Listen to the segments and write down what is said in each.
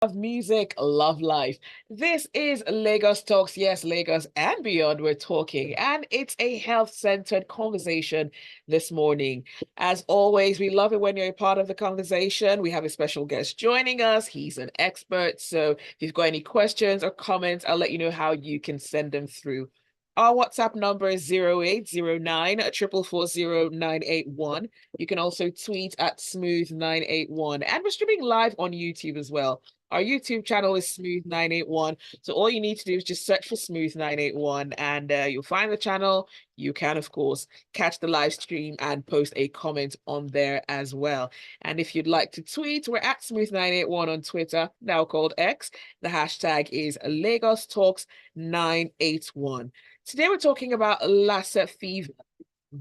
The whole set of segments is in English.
Love music, love life. This is Lagos Talks. Yes, Lagos and beyond, we're talking, and it's a health-centered conversation this morning. As always, we love it when you're a part of the conversation. We have a special guest joining us. He's an expert. So if you've got any questions or comments, I'll let you know how you can send them through. Our WhatsApp number is 0809 444 981. You can also tweet at Smooth981. And we're streaming live on YouTube as well. Our YouTube channel is Smooth981. So all you need to do is just search for Smooth981 and you'll find the channel. You can, of course, catch the live stream and post a comment on there as well. And if you'd like to tweet, we're at Smooth981 on Twitter, now called X. The hashtag is Lagos Talks 981. Today we're talking about Lassa Fever,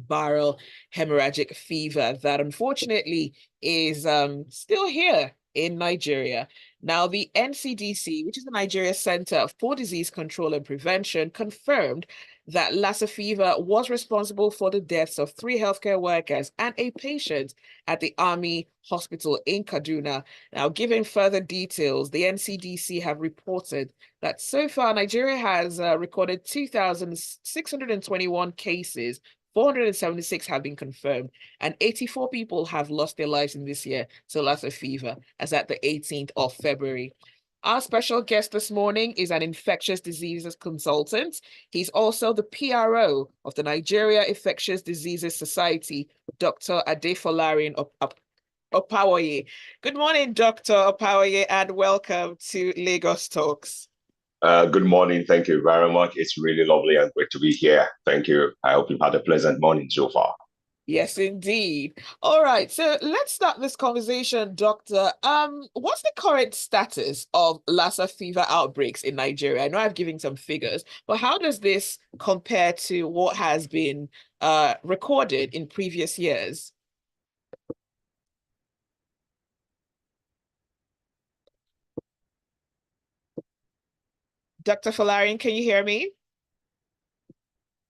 viral hemorrhagic fever that unfortunately is still here in Nigeria. Now, the NCDC, which is the Nigeria Center for Disease Control and Prevention, confirmed that Lassa fever was responsible for the deaths of 3 healthcare workers and a patient at the Army Hospital in Kaduna. Now, giving further details, the NCDC have reported that so far Nigeria has recorded 2,621 cases. 476 have been confirmed, and 84 people have lost their lives in this year to Lassa fever, as at the 18th of February. Our special guest this morning is an infectious diseases consultant. He's also the PRO of the Nigeria Infectious Diseases Society, Dr. Adefolarin Opawoye. Good morning, Dr. Opawoye, and welcome to Lagos Talks. Good morning. Thank you very much. It's really lovely and great to be here. Thank you. I hope you've had a pleasant morning so far. Yes, indeed. All right. So let's start this conversation, Doctor. What's the current status of Lassa fever outbreaks in Nigeria? I know I've given some figures, but how does this compare to what has been recorded in previous years? Dr. Folarin, can you hear me?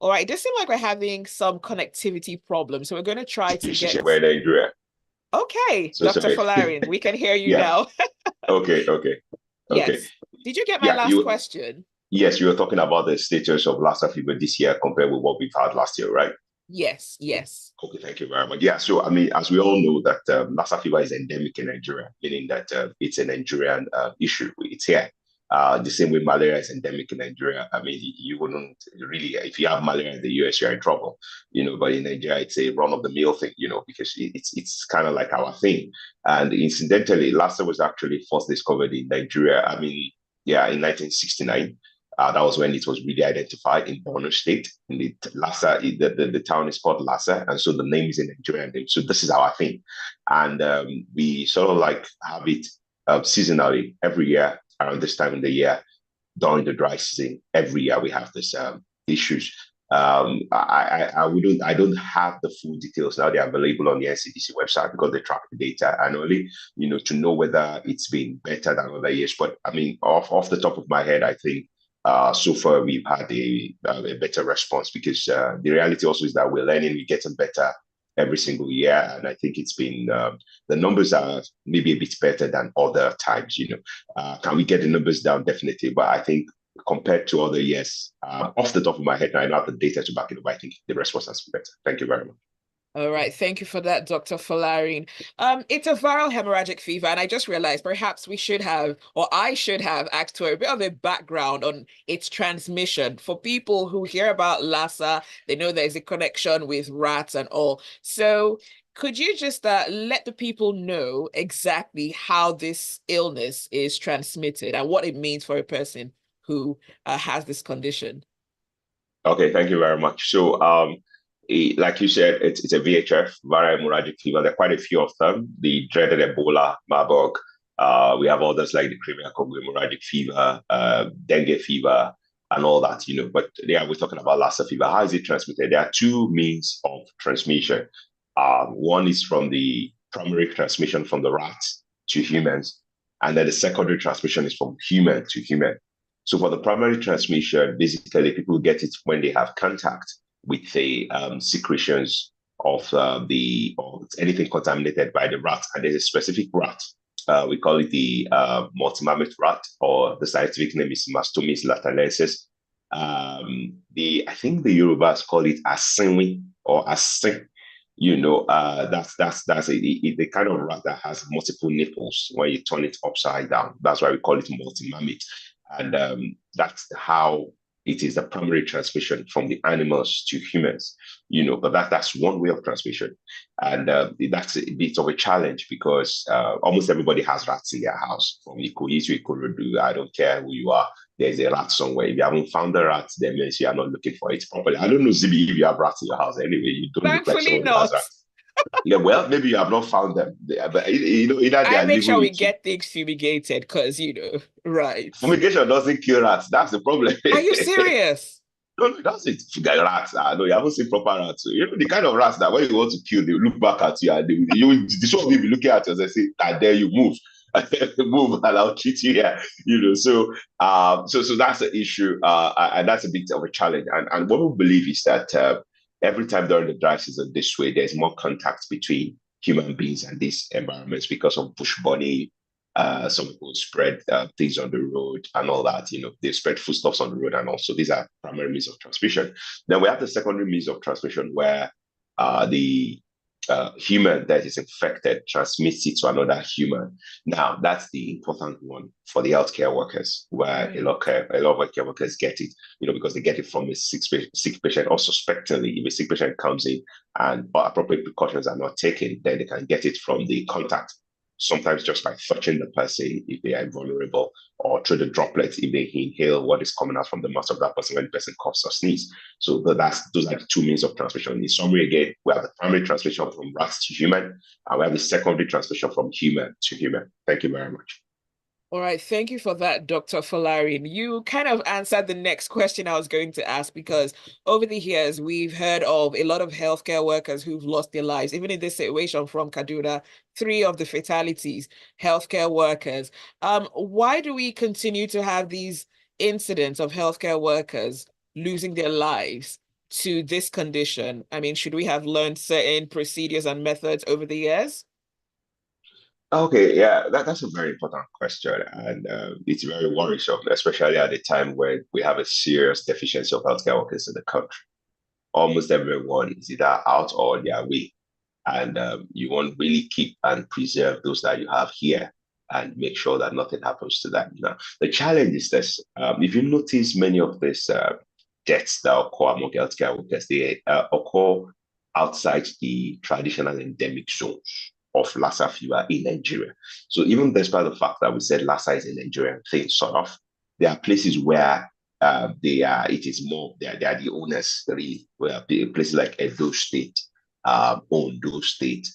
All right, it does seem like we're having some connectivity problems, so we're going to try to get... We're in Nigeria. Okay, so Dr. Folarin, we can hear you now. Okay. Yes. Did you get my last question? Yes, you were talking about the status of Lassa fever this year compared with what we've had last year, right? Yes. Okay, thank you very much. Yeah, so I mean, as we all know that Lassa fever is endemic in Nigeria, meaning that it's a Nigerian issue. It's here. The same way malaria is endemic in Nigeria. I mean, you wouldn't really, if you have malaria in the US, you're in trouble, but in Nigeria, it's a run-of-the-mill thing, because it's kind of like our thing. And incidentally, Lassa was actually first discovered in Nigeria. I mean, yeah, in 1969. That was when it was really identified in Borno State. In the Lassa, the town is called Lassa, and so the name is a Nigerian name. So this is our thing. And we sort of like have it seasonally every year. Around this time in the year, during the dry season, every year we have this issues. I don't have the full details now. They're available on the NCDC website because they track the data annually, to know whether it's been better than other years. But I mean, off the top of my head, I think so far we've had a better response because the reality also is that we're learning, we're getting better every single year. And I think it's been, the numbers are maybe a bit better than other times, Can we get the numbers down? Definitely. But I think compared to other years, off the top of my head, I don't have the data to back it up. I think the response has been better. Thank you very much. All right, thank you for that, Dr. Folarin. It's a viral hemorrhagic fever, and I just realized perhaps we should have, or I should have, asked for a bit of a background on its transmission. For people who hear about Lassa, they know there's a connection with rats and all. So could you just let the people know exactly how this illness is transmitted and what it means for a person who has this condition? Okay, thank you very much. So, like you said, it's a VHF, viral hemorrhagic fever. There are quite a few of them. The dreaded Ebola, Marburg. We have others like the Crimea Congo hemorrhagic fever, dengue fever, and all that, But yeah, we're talking about Lassa fever. How is it transmitted? There are two means of transmission. One is from the primary transmission from the rats to humans, and then the secondary transmission is from human to human. So for the primary transmission, basically people get it when they have contact with the secretions of anything contaminated by the rat. And there's a specific rat We call it the multi-mammoth rat, or the scientific name is Mastomys latalensis. I think the Yorubas call it asinwi or asin. That's the kind of rat that has multiple nipples when you turn it upside down. That's why we call it multi-mammoth, and that's how it is the primary transmission from the animals to humans. But that's one way of transmission, and that's a bit of a challenge because almost everybody has rats in their house, from Ikoyi to Ikorodu. I don't care who you are. There's a rat somewhere. If you haven't found the rat, then means you are not looking for it properly. I don't know, Zibby, if you have rats in your house anyway. You don't look like Thankfully someone who has not. rats. Yeah, well, maybe you have not found them. But either they I are make living sure we with you. get things fumigated because, right. Fumigation doesn't kill rats. That's the problem. Are you serious? No, that's it. You got rats. No, you haven't seen proper rats. So, the kind of rats that when you want to kill, they look back at you and the two of you be looking at you and say, I dare you move. Move and I'll treat you here. So that's the issue. And that's a bit of a challenge. And what we believe is that every time during the dry season this way, there's more contact between human beings and these environments because of bush bunny. Some people spread things on the road and all that. They spread foodstuffs on the road, and also these are primary means of transmission. Then we have the secondary means of transmission where the human that is infected transmits it to another human. Now, that's the important one for the healthcare workers, where Right. a lot of healthcare workers get it, because they get it from a sick patient, or suspectedly, if a sick patient comes in and appropriate precautions are not taken, then they can get it from the contact, sometimes just by touching the person if they are vulnerable, or through the droplets if they inhale what is coming out from the mouth of that person when the person coughs or sneezes. So those are the two means of transmission. In summary, again, we have the primary transmission from rats to human, and we have the secondary transmission from human to human. Thank you very much. All right, thank you for that, Dr. Folarin. You kind of answered the next question I was going to ask because over the years, we've heard of a lot of healthcare workers who've lost their lives. Even in this situation from Kaduna, three of the fatalities, healthcare workers. Why do we continue to have these incidents of healthcare workers losing their lives to this condition? I mean, should we have learned certain procedures and methods over the years? Okay, yeah, that's a very important question, and it's very worrisome, especially at a time when we have a serious deficiency of healthcare workers in the country. Almost everyone is either out or on their way, and you want to really keep and preserve those that you have here and make sure that nothing happens to them. The challenge is this: if you notice, many of these deaths that occur among healthcare workers, they occur outside the traditional endemic zones of Lassa fever in Nigeria. So even despite the fact that we said Lassa is a Nigerian thing, sort of, there are places where it is more, they are the owners, really, where places like Edo State, Ondo State,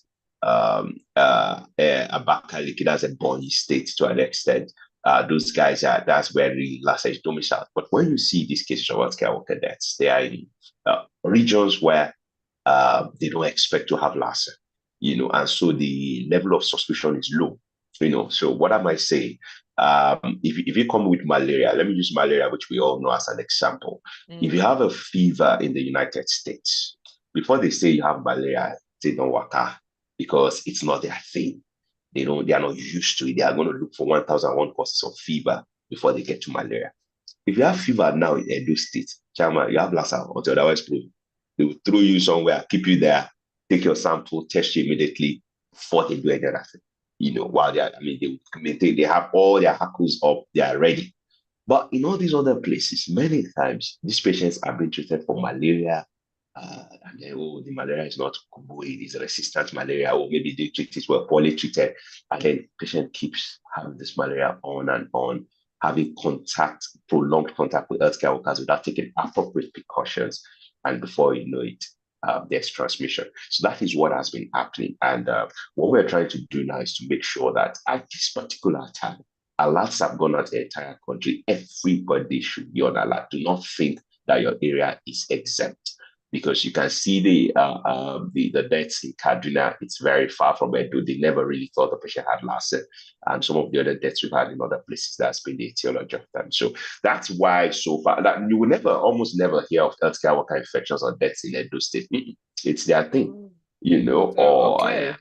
Abakaliki, that's a Bonny state to an extent. Those guys that's where really Lassa is domiciled. But when you see these cases of healthcare worker deaths, they are in regions where they don't expect to have Lassa, and so the level of suspicion is low. So what am I saying? If you come with malaria, let me use malaria, which we all know as an example. If you Mm. have a fever in the United States, before they say you have malaria, they don't work out because it's not their thing. They are not used to it. They are going to look for 1,001 causes of fever before they get to malaria. If you have fever now in Edo State, Chama, you have Lassa until otherwise proven. They will throw you somewhere, keep you there, take your sample, test you immediately before they do any other thing. While they have all their hackles up, they are ready. But in all these other places, many times these patients are being treated for malaria. And then, the malaria is not good, it is resistant malaria, or maybe they treat it well, poorly treated. And then the patient keeps having this malaria on and on, having prolonged contact with healthcare workers without taking appropriate precautions. And before you know it, there's transmission. So that is what has been happening. And what we're trying to do now is to make sure that at this particular time, alerts have gone out the entire country. Everybody should be on alert. Do not think that your area is exempt, because you can see the deaths in Kaduna. It's very far from Edo. They never really thought the patient had lasted, and some of the other deaths we've had in other places, that's been the etiology of them. So that's why so far that you will almost never hear of healthcare worker infections or deaths in Edo State. It's their thing, So, or okay.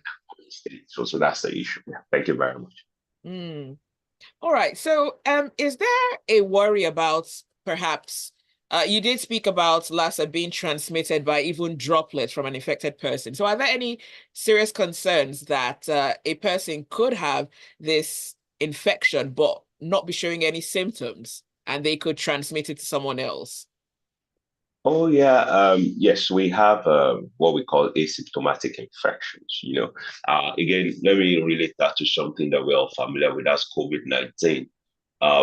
so that's the issue. Yeah. Thank you very much. Mm. All right. So, is there a worry about perhaps you did speak about Lassa being transmitted by even droplets from an infected person. So, are there any serious concerns that a person could have this infection but not be showing any symptoms and they could transmit it to someone else? Oh yeah, yes, we have what we call asymptomatic infections. Again, let me relate that to something that we're all familiar with. That's COVID-19.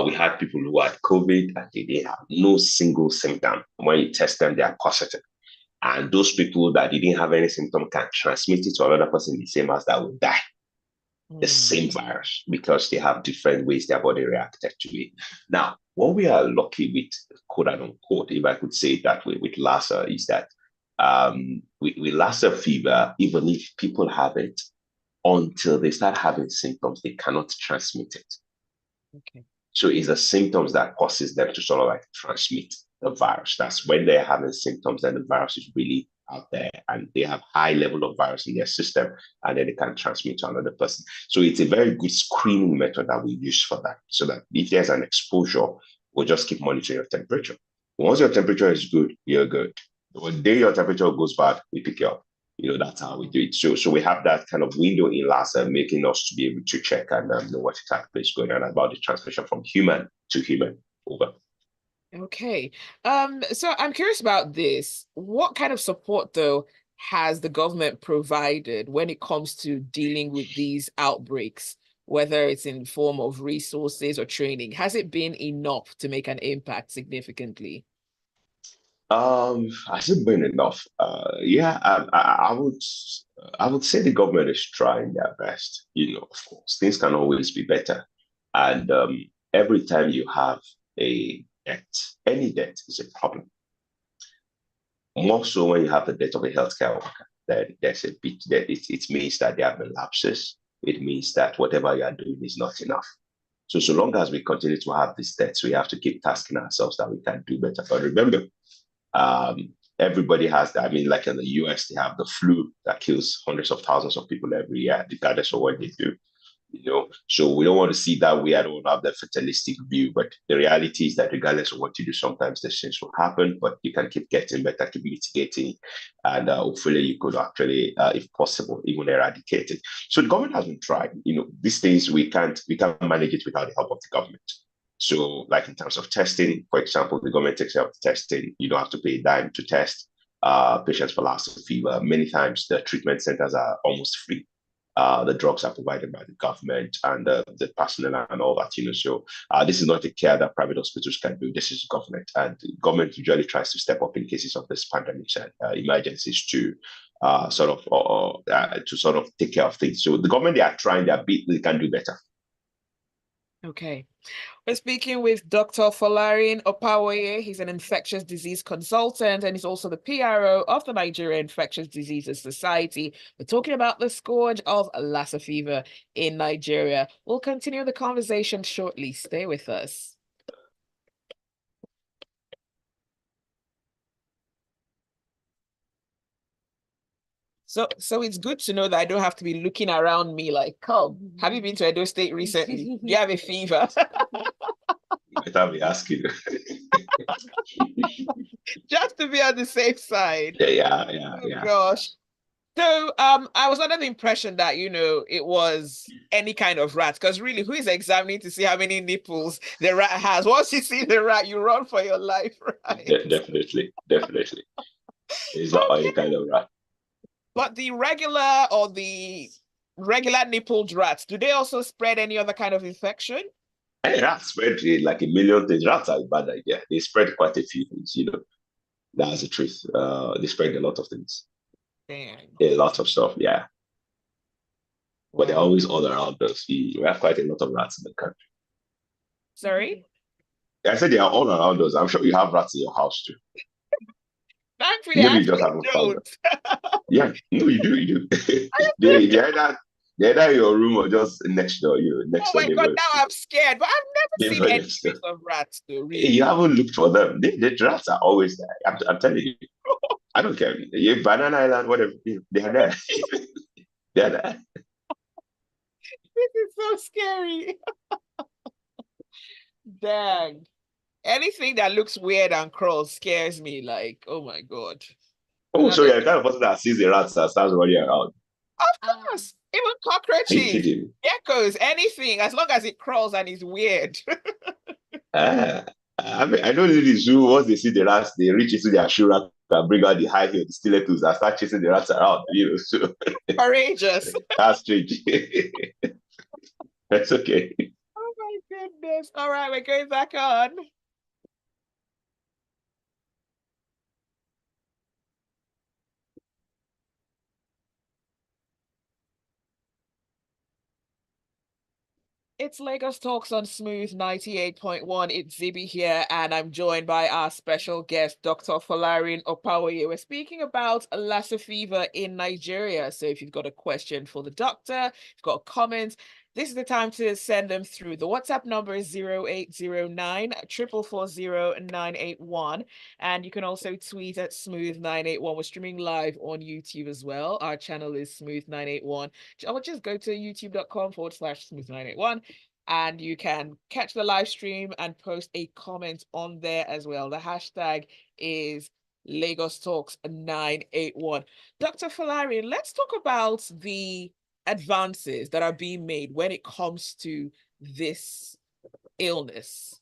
We had people who had COVID and they didn't have no single symptom. When you test them, they are positive. And those people that didn't have any symptom can transmit it to another person the same as that will die. The Hmm. same virus because they have different ways their body reacted to it. Now, what we are lucky with, quote unquote, if I could say it that way, with Lassa is that with Lassa fever, even if people have it, until they start having symptoms, they cannot transmit it. Okay. So it's the symptoms that causes them to sort of like transmit the virus. That's when they're having symptoms and the virus is really out there and they have high level of virus in their system and then they can transmit to another person. So it's a very good screening method that we use for that. So that if there's an exposure, we'll just keep monitoring your temperature. Once your temperature is good, you're good. The day your temperature goes bad, we pick you up. That's how we do it. So we have that kind of window in Lassa, making us to be able to check and know what exactly is going on about the transmission from human to human. Over. Okay. So I'm curious about this. What kind of support, though, has the government provided when it comes to dealing with these outbreaks, whether it's in form of resources or training? Has it been enough to make an impact significantly? Has it been enough? Yeah, I would say the government is trying their best. Of course, things can always be better. And every time you have a debt, any debt is a problem. More so when you have the death of a healthcare worker, then there's a bit that it means that there have been lapses. It means that whatever you are doing is not enough. So long as we continue to have these debts, we have to keep tasking ourselves that we can do better. But remember, everybody has that. I mean, like in the US, they have the flu that kills hundreds of thousands of people every year, regardless of what they do. So we don't want to see that way. I don't have that fatalistic view, but the reality is that regardless of what you do, sometimes these things will happen, but you can keep getting better, keep mitigating, and hopefully you could actually, if possible, even eradicate it. So the government has been trying. These things we can't manage it without the help of the government. So, like in terms of testing, for example, the government takes care of the testing. You don't have to pay a dime to test patients for Lassa fever. Many times the treatment centers are almost free. The drugs are provided by the government and the personnel and all that. So this is not a care that private hospitals can do. This is government, and the government usually tries to step up in cases of this pandemics and emergencies to sort of take care of things. So the government, they are trying their bit. They can do better. Okay. We're speaking with Dr. Folarin Opawoye. He's an infectious disease consultant and he's also the PRO of the Nigeria Infectious Diseases Society. We're talking about the scourge of Lassa fever in Nigeria. We'll continue the conversation shortly. Stay with us. So it's good to know that I don't have to be looking around me like, come, have you been to Edo State recently? Do you have a fever? You better be asking. Just to be on the safe side. Yeah, yeah, yeah, Oh yeah. gosh. So I was under the impression that, it was any kind of rat, because really, who is examining to see how many nipples the rat has? Once you see the rat, you run for your life, right? Definitely, definitely. It's not any Okay. kind of rat. But the regular nippled rats, do they also spread any other kind of infection? And rats spread like a million things. Rats are a bad idea. They spread quite a few things. That's the truth. They spread a lot of things. Damn. A lot of stuff, yeah. But they're Wow. always all around us. We have quite a lot of rats in the country. Sorry? I said they are all around us. I'm sure you have rats in your house too. Thankfully, I Maybe you just actually haven't found them. don't. Yeah, no, you do. they're either in your room or just next door, Oh next door my God, neighbor. now I'm scared. But I've never seen Neighbor any next door. trace of rats, though, You really. haven't looked for them. The rats are always there. I'm telling you. I don't care. Banana Island, whatever. They are there. They are there. This is so scary. Dang. Anything that looks weird and crawls scares me. Like, oh my God. Oh, so Another. you're the kind of person that sees the rats and starts running around. Of course. Even Are you cockroaches, kidding me? geckos, anything, as long as it crawls and is weird. Ah, I mean, I know in the zoo, once they see the rats, they reach into their shoe rack and bring out the high heel, the stilettos, and start chasing the rats around. So Courageous. that's strange. That's okay. Oh my goodness. All right, we're going back on. It's Lagos Talks on Smooth 98.1. It's Zibby here, and I'm joined by our special guest, Dr. Folarin Opawoye. We're speaking about Lassa Fever in Nigeria. So if you've got a question for the doctor, if you've got a comment, this is the time to send them through. The WhatsApp number is 0809 440 981. And you can also tweet at Smooth981. We're streaming live on YouTube as well. Our channel is Smooth981. Or just go to youtube.com/smooth981 and you can catch the live stream and post a comment on there as well. The hashtag is Lagos Talks 981. Dr. Falari, let's talk about the advances that are being made when it comes to this illness.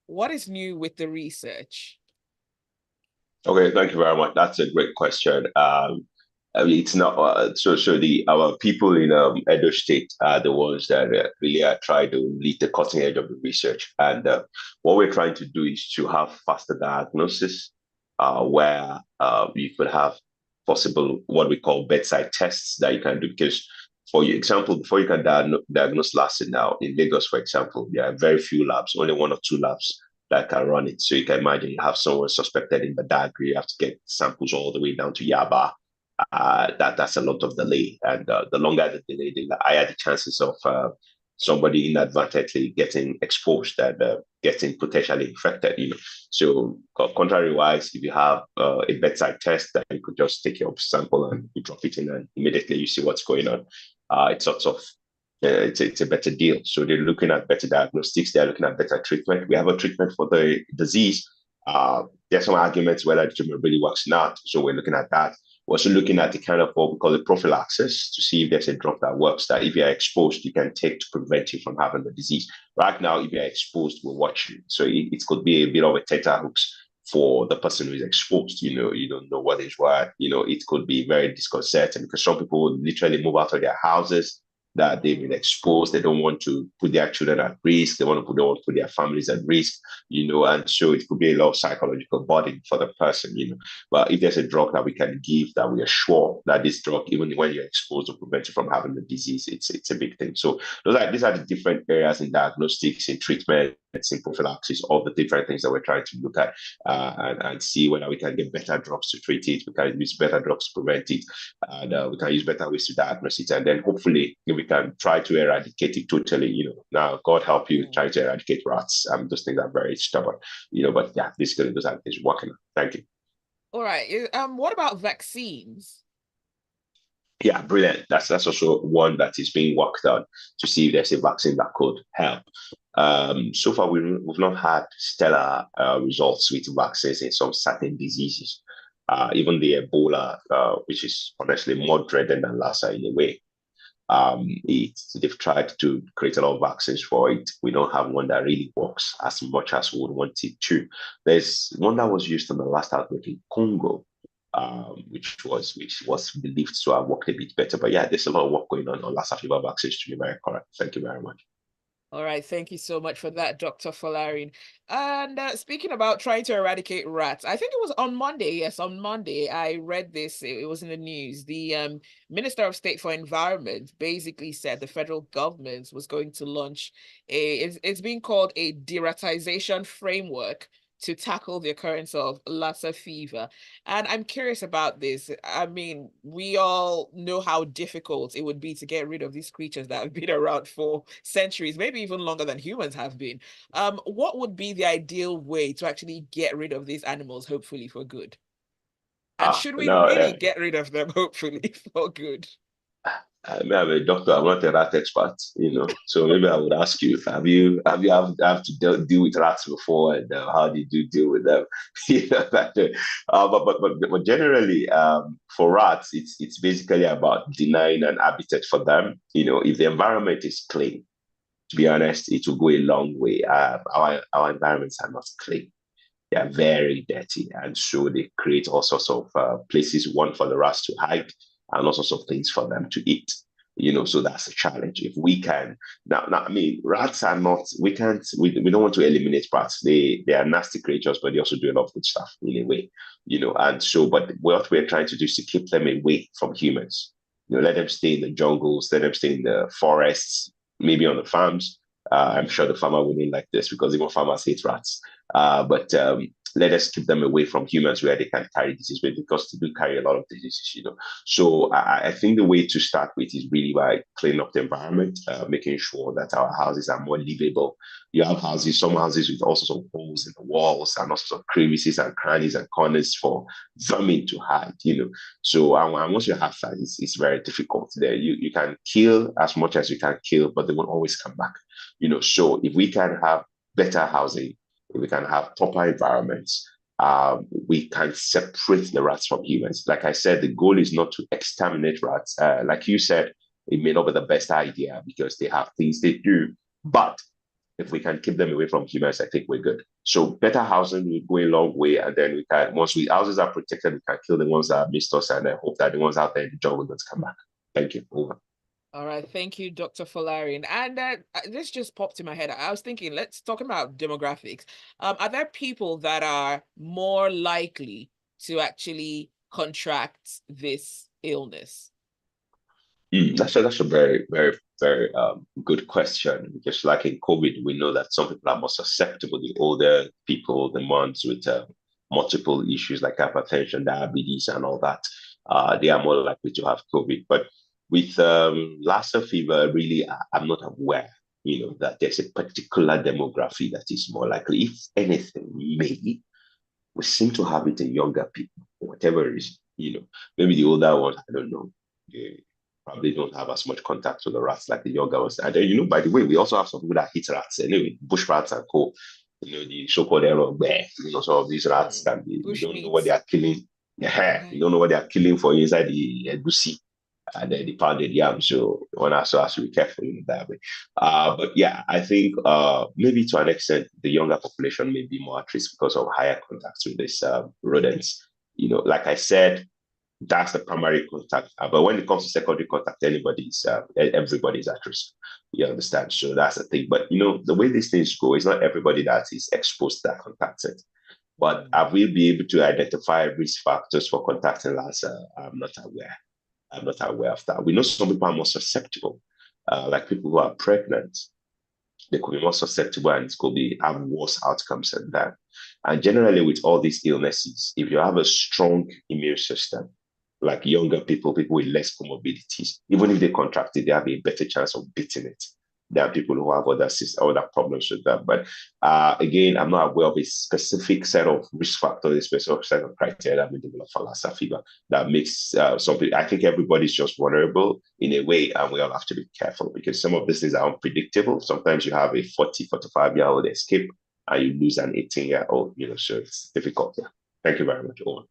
What is new with the research? Okay, thank you very much. That's a great question. I mean, it's not so. The our people in Edo State are the ones that really are trying to lead the cutting edge of the research, and what we're trying to do is to have faster diagnosis, where you could have possible what we call bedside tests that you can do. Because, for example, before you can diagnose Lassa now in Lagos, for example, there are very few labs, only one or two labs that can run it. So you can imagine you have someone suspected in Badagry, you have to get samples all the way down to Yaba. That's a lot of delay, and the longer the delay, the higher the chances of somebody inadvertently getting exposed and getting potentially infected. So contrary-wise, if you have a bedside test that you could just take your sample and you drop it in, and immediately you see what's going on, it's sort of it's a better deal. So they're looking at better diagnostics. They're looking at better treatment. We have a treatment for the disease. There's some arguments whether the treatment really works or not. So we're looking at that. We're also looking at the kind of what we call the prophylaxis to see if there's a drug that works that if you're exposed, you can take to prevent you from having the disease. Right now, if you're exposed, we'll watch you. So it could be a bit of a tenterhooks for the person who is exposed. You don't know what is what. It could be very disconcerting because some people literally move out of their houses that they've been exposed. They don't want to put their children at risk. They don't want to put their families at risk, and so it could be a lot of psychological burden for the person. But if there's a drug that we can give that we are sure that this drug, even when you're exposed, will prevent you from having the disease, it's a big thing. So these are the different areas in diagnostics, in treatment, in prophylaxis, all the different things that we're trying to look at and see whether we can get better drugs to treat it, we can use better drugs to prevent it, and we can use better ways to diagnose it. And then hopefully we can try to eradicate it totally. Now, God help you trying to eradicate rats. Those things are very stubborn, but yeah, basically those are things working. Thank you. All right. What about vaccines? Yeah, brilliant. That's also one that is being worked on to see if there's a vaccine that could help. So far, we've not had stellar results with vaccines in some certain diseases. Even the Ebola, which is honestly more dreaded than Lassa in a way. They've tried to create a lot of vaccines for it. We don't have one that really works as much as we would want it to. There's one that was used in the last outbreak in Congo, which was believed to have worked a bit better. But yeah, there's a lot of work going on Lassa fever vaccines to be very correct. Thank you very much. All right, thank you so much for that, Dr. Folarin. And speaking about trying to eradicate rats, I think it was on Monday. Yes, on Monday, I read this. It was in the news. The Minister of State for Environment basically said the federal government was going to launch it's being called a deratization framework to tackle the occurrence of Lassa fever. And I'm curious about this. I mean, we all know how difficult it would be to get rid of these creatures that have been around for centuries, maybe even longer than humans have been. What would be the ideal way to actually get rid of these animals, hopefully for good? And should we No, really get rid of them, hopefully for good? I'm a doctor. I'm not a rat expert, So maybe I would ask you: have to deal with rats before, and how did you deal with them? But generally, for rats, it's basically about denying an habitat for them. If the environment is clean, to be honest, it will go a long way. Our environments are not clean. They are very dirty, and so they create all sorts of places, one for the rats to hide, and all sorts of things for them to eat. So that's a challenge. If we can now, I mean, rats are not. We don't want to eliminate rats. They are nasty creatures, but they also do a lot of good stuff in a way. And so, but what we're trying to do is to keep them away from humans. Let them stay in the jungles, let them stay in the forests, maybe on the farms. I'm sure the farmer wouldn't like this because even farmers hate rats. But let us keep them away from humans where they can carry disease, because they do carry a lot of diseases. So I think the way to start with is really by cleaning up the environment, making sure that our houses are more livable. You have some houses with all sorts of holes in the walls and all sorts of crevices and crannies and corners for vermin to hide. So and once you have that, it's very difficult. There, you can kill as much as you can kill, but they will always come back. So if we can have better housing, if we can have proper environments, we can separate the rats from humans. Like I said, the goal is not to exterminate rats. Like you said, it may not be the best idea because they have things they do. But if we can keep them away from humans, I think we're good. So better housing will go a long way. And then once houses are protected, we can kill the ones that missed us, and I hope that the ones out there in the jungle don't come back. Thank you. Over. All right, thank you, Dr. Folarian. And this just popped in my head. I was thinking, let's talk about demographics. Are there people that are more likely to actually contract this illness? That's a very, very, very good question, because like in COVID, we know that some people are more susceptible. The older people, the ones with multiple issues like hypertension, diabetes, and all that, they are more likely to have COVID. But with Lassa fever, really, I'm not aware, that there's a particular demography that is more likely. If anything, maybe we seem to have it in younger people, for whatever reason. Maybe the older ones, I don't know. They probably don't have as much contact with the rats like the younger ones. And then, by the way, we also have some people that hit rats anyway, bush rats and co. The so-called error bear. Some of these rats can be, you Bush don't know what they meat. are killing. Yeah, you don't know what they are killing for inside the egusi and then the pounded yam. So one has to be careful in that way. But yeah, I think maybe to an extent, the younger population may be more at risk because of higher contacts with these rodents. Like I said, that's the primary contact. But when it comes to secondary contact, everybody's at risk. You understand? So that's the thing. But the way these things go, it's not everybody that is exposed to that contact set. But Mm. I will be able to identify risk factors for contacting Lassa. I'm not aware. I'm not aware of that. We know some people are more susceptible, like people who are pregnant. They could be more susceptible and it could be have worse outcomes than that. And generally, with all these illnesses, if you have a strong immune system, like younger people with less comorbidities, even if they contract it, they have a better chance of beating it than people who have other problems with that. But again, I'm not aware of a specific set of risk factors, a specific set of criteria that we develop for Lassa fever that makes some people. I think everybody's just vulnerable in a way, and we all have to be careful because some of these things are unpredictable. Sometimes you have a 40, 45-year-old escape and you lose an 18-year-old, so it's difficult. Yeah. Thank you very much, Owen.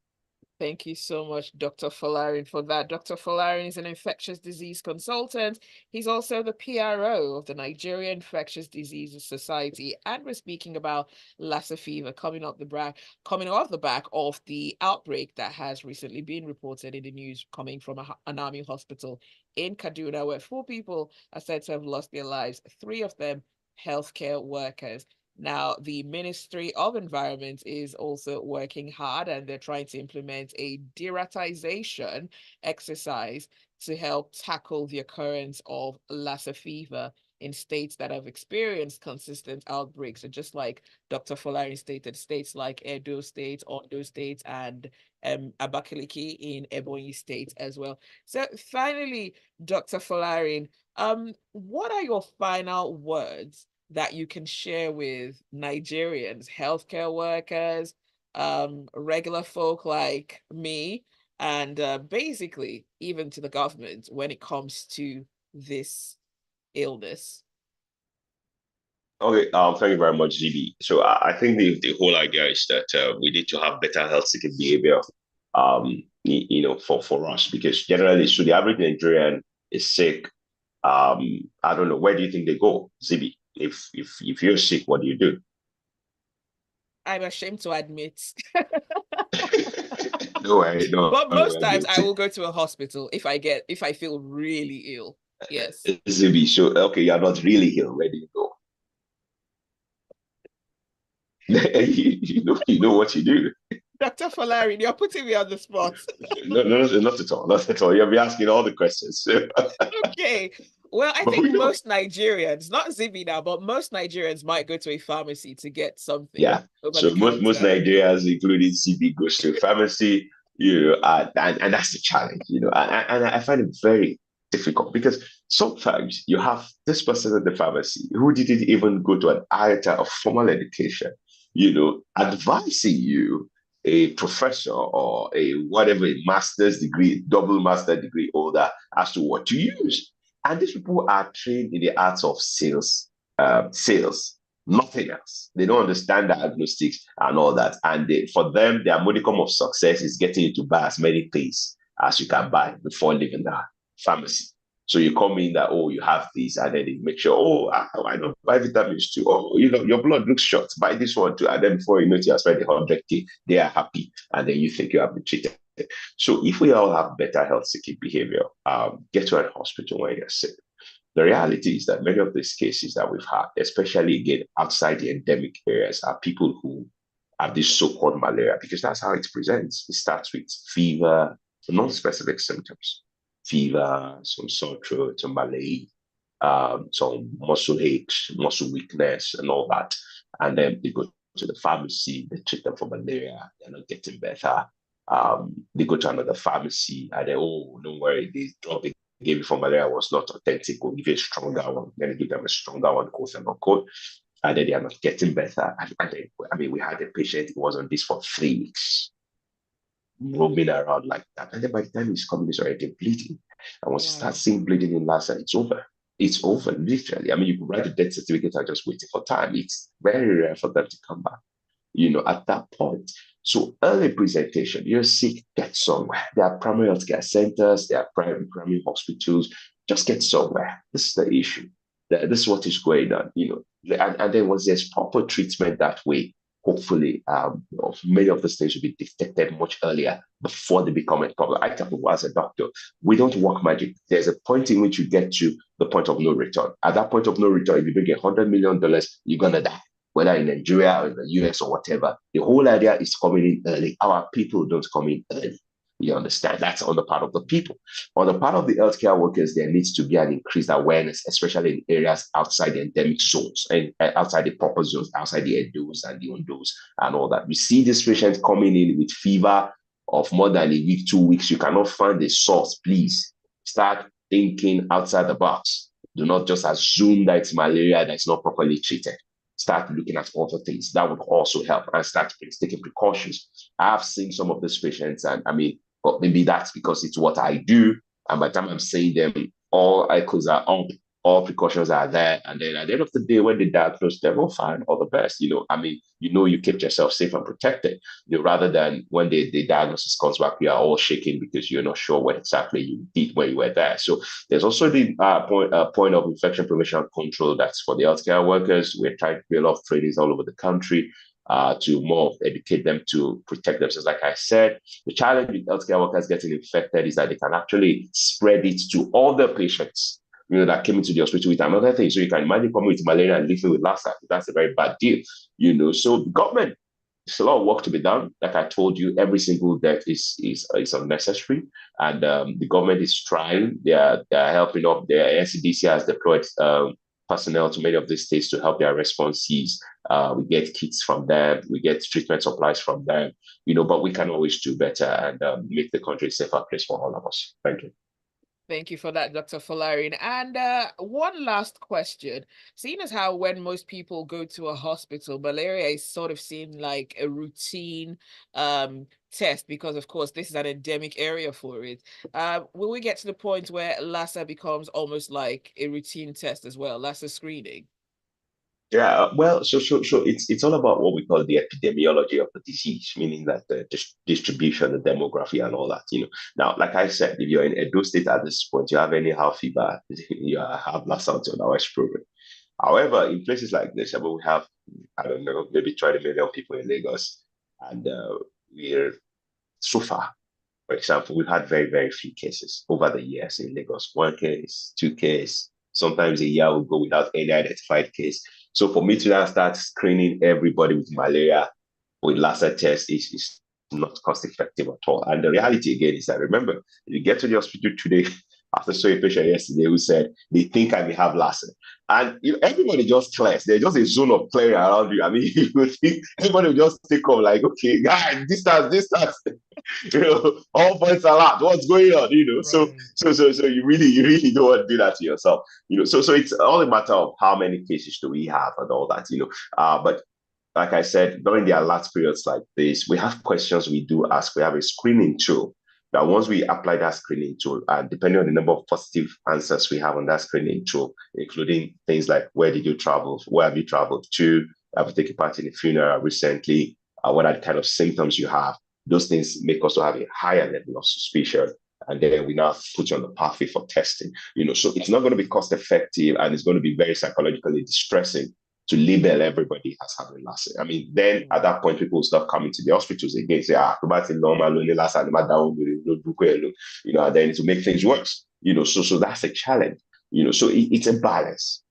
Thank you so much, Dr. Folarin, for that. Dr. Folarin is an infectious disease consultant. He's also the PRO of the Nigerian Infectious Diseases Society. And we're speaking about Lassa fever coming off the back of the outbreak that has recently been reported in the news coming from an army hospital in Kaduna, where 4 people are said to have lost their lives, 3 of them healthcare workers. Now, the Ministry of Environment is also working hard and they're trying to implement a deratization exercise to help tackle the occurrence of Lassa fever in states that have experienced consistent outbreaks. So just like Dr. Folari stated, states like Edo State, Ondo State, and Abakaliki in Ebonyi State as well. So finally, Dr. Folari, what are your final words that you can share with Nigerians, healthcare workers, regular folk like me, and basically even to the government when it comes to this illness? Okay, thank you very much, Zibby. So I think the whole idea is that we need to have better health seeking behavior, for us, because generally, so the average Nigerian is sick. I don't know, where do you think they go, Zibby? If you're sick, what do you do? I'm ashamed to admit. No worry, no But most times worry. I will go to a hospital if I feel really ill. Yes. Zibby, so okay, you're not really here. Where do you go? You know what you do. Dr. Folarin, you're putting me on the spot. No, no, no, not at all, not at all. You'll be asking all the questions. Okay. Well, I But think we don't. most Nigerians, not Zibby now, but most Nigerians might go to a pharmacy to get something Yeah. over the So most counter. Nigerians, including CB, goes to pharmacy, and that's the challenge, and I find it very difficult because sometimes you have this person at the pharmacy who didn't even go to an iota of formal education, advising you, a professor or a whatever, a master's degree, double master degree holder, as to what to use. And these people are trained in the arts of sales, nothing else. They don't understand diagnostics and all that. And for them, their modicum of success is getting you to buy as many things as you can buy before leaving the pharmacy. So you come in that, oh, you have these, and then they make sure, oh, I don't buy vitamins too. Oh, your blood looks short. Buy this one too. And then before you know it, you have spent 100K. They are happy. And then you think you have been treated. So if we all have better health seeking behavior, get to a hospital when you're sick. The reality is that many of these cases that we've had, especially again outside the endemic areas, are people who have this so-called malaria, because that's how it presents. It starts with fever, non-specific symptoms, fever, some sore throat, some malaise, some muscle aches, muscle weakness, and all that. And then they go to the pharmacy, they treat them for malaria, they're not getting better. They go to another pharmacy and they, oh, don't worry, this drug they gave you for malaria was not authentic. We'll give you a stronger one. Then give them a stronger one, quote unquote. And then they are not getting better. And then, I mean, we had a patient who was on this for 3 weeks, roaming around like that. And then by the time he's coming, he's already bleeding. And once you start Wow. seeing bleeding in Lassa, it's over. It's over, literally. I mean, you can write a death certificate and just waiting for time. It's very rare for them to come back, at that point. So early presentation, you're sick, get somewhere. There are primary healthcare centers, there are primary hospitals. Just get somewhere. This is the issue. This is what is going on, And then once there's proper treatment that way, hopefully, many of these things will be detected much earlier before they become a problem. I tell people as a doctor, we don't work magic. There's a point in which you get to the point of no return. At that point of no return, if you bring $100 million, you're gonna die, whether in Nigeria or in the US or whatever. The whole idea is coming in early. Our people don't come in early. You understand? That's on the part of the people. On the part of the healthcare workers, there needs to be an increased awareness, especially in areas outside the endemic zones and outside the proper zones, outside the Edos and the Ondos and all that. You see these patients coming in with fever of more than a week, 2 weeks. You cannot find the source. Please start thinking outside the box. Do not just assume that it's malaria that is not properly treated. Start looking at other things that would also help, and start taking precautions. I have seen some of these patients, and I mean, but maybe that's because it's what I do. And by the time I'm saying them, all echoes are up, all precautions are there. And then at the end of the day, when they diagnose them, oh, fine, all the best. I mean, you kept yourself safe and protected, rather than when the diagnosis comes back, you are all shaking because you're not sure what exactly you did when you were there. So there's also the point of infection prevention and control that's for the healthcare workers. We're trying to do a lot of trainings all over the country to more educate them to protect themselves. Like I said, the challenge with healthcare workers getting infected is that they can actually spread it to all the patients, that came into the hospital with another thing. So you can imagine coming with malaria and living with Lassa. That's a very bad deal, So the government, there's a lot of work to be done. Like I told you, every single death is unnecessary, and the government is trying. They are helping up. The NCDC has deployed personnel to many of these states to help their responses. We get kits from them, we get treatment supplies from them, but we can always do better and make the country a safer place for all of us. Thank you. Thank you for that, Dr. Folarin. And one last question. Seeing as how when most people go to a hospital, malaria is sort of seen like a routine test because, of course, this is an endemic area for it. Will we get to the point where Lassa becomes almost like a routine test as well, Lassa screening? Yeah, well, so it's all about what we call the epidemiology of the disease, meaning that the distribution, the demography, and all that. Now, like I said, if you're in Edo State at this point, you have any half fever, you have Lassa on our program. However, in places like this, I mean, we have, I don't know, maybe 20 million people in Lagos, and we're so far. For example, we've had very, very few cases over the years in Lagos. One case, two cases. Sometimes a year will go without any identified case. So for me to now start screening everybody with malaria with Lassa test is not cost effective at all. And the reality again is that remember, you get to the hospital today after saw a patient yesterday who said they think I may have Lassa. And everybody just clears. There's just a zone of clearing around you. I mean, you would think everybody will just take off like, okay, guys, distance. All points are out. What's going on? So Right. you really don't want to do that to yourself. So it's all a matter of how many cases do we have and all that. But like I said, during the alert periods like this, we have questions we do ask. We have a screening tool that once we apply that screening tool, and depending on the number of positive answers we have on that screening tool, including things like where did you travel, where have you traveled to, have you taken part in a funeral recently, what are the kind of symptoms you have, those things make us to have a higher level of suspicion. And then we now put you on the pathway for testing. So it's not going to be cost effective and it's going to be very psychologically distressing to label everybody as having Lassa. I mean, then at that point, people will start coming to the hospitals again, say, normal, only Lassa, and then it will make things worse. So that's a challenge. So it's a balance.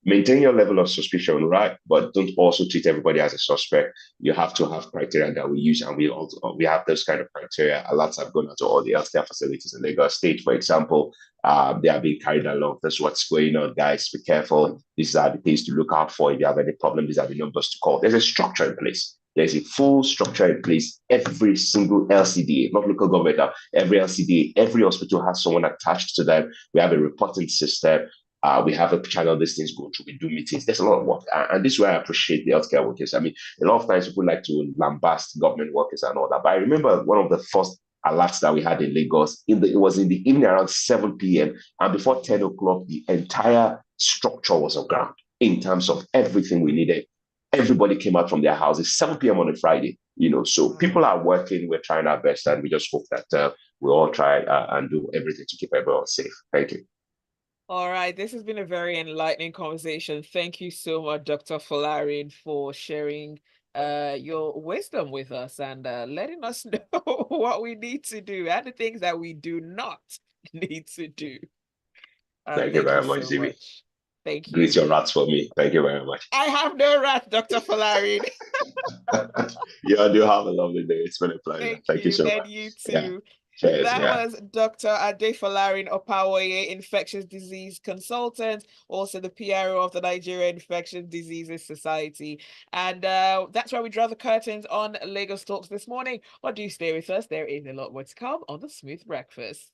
Maintain your level of suspicion, right? But don't also treat everybody as a suspect. You have to have criteria that we use, and we have those kind of criteria. Alerts have gone out to all the healthcare facilities in Lagos State, for example. They are being carried along. That's what's going on, guys. Be careful. These are the things to look out for. If you have any problem, these are the numbers to call. There's a structure in place. There's a full structure in place. Every single LCDA, not local government, every LCDA, every hospital has someone attached to them. We have a reporting system. We have a channel these things go through. We do meetings. There's a lot of work. And this is why I appreciate the healthcare workers. I mean, a lot of times people like to lambast government workers and all that. But I remember one of the first alerts that we had in Lagos, it was in the evening around 7 p.m. And before 10 o'clock, the entire structure was on ground in terms of everything we needed. Everybody came out from their houses, 7 p.m. on a Friday. So people are working. We're trying our best. And we just hope that we all try and do everything to keep everyone safe. Thank you. All right, this has been a very enlightening conversation. Thank you so much, Dr. Folarin, for sharing your wisdom with us and letting us know what we need to do and the things that we do not need to do. Thank you Thank you very much, so Zibby. much. Thank Greet you. your rats for me. Thank you very much. I have no wrath, Dr. Folarin. You do have a lovely day. It's been a pleasure. Thank Thank you you, so and much. you Yeah. too. Cheers. That Yeah. was Dr. Adefolarin Opawoye, Infectious Disease Consultant, also the PRO of the Nigeria Infectious Diseases Society. And that's where we draw the curtains on Lagos Talks this morning. But do stay with us. There is a lot more to come on the Smooth Breakfast.